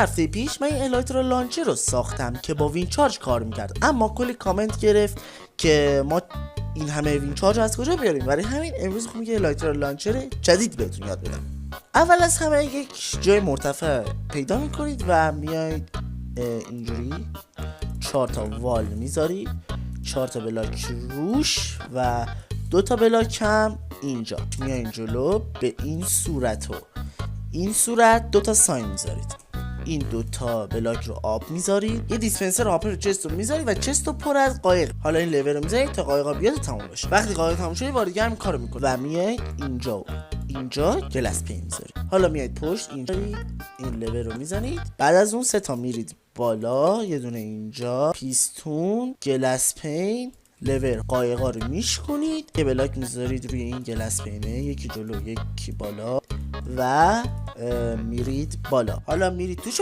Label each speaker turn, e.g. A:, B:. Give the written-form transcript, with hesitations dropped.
A: هفته پیش من این الکترو لانچر رو ساختم که با وین چارج کار میکرد، اما کلی کامنت گرفت که ما این همه وین چارج از کجا بیاریم. برای همین امروز میخوام یه الکترو لانچر جدید بهتون یاد بدم. اول از همه یک جای مرتفع پیدا میکنید و میایید اینجوری 4 تا وال میذارید، 4 تا بلاک روش و 2 تا بلاک هم اینجا. میایید جلو به این صورت 2 تا ساین میذارید. این 2 تا بلاک رو آب میذارید، یه دیسپنسر آب رو چست رو میذارید و چست رو پر از قایق. حالا این لیور رو میذارید تا قایقا بیاد تموم بشه. وقتی قایق تموم شد بار دیگه هم کارو میکنه و میایید اینجا گلاس پین میذارید. حالا میایید پشت اینجا این لیور رو میزنید. بعد از اون 3 تا میرید بالا، یه دونه اینجا، پیستون، گلاس پین، لیور، قایقا رو میشکنید، یه بلاک میذارید روی این گلاس پینه، یکی جلو یکی بالا و میرید بالا. حالا میرید توش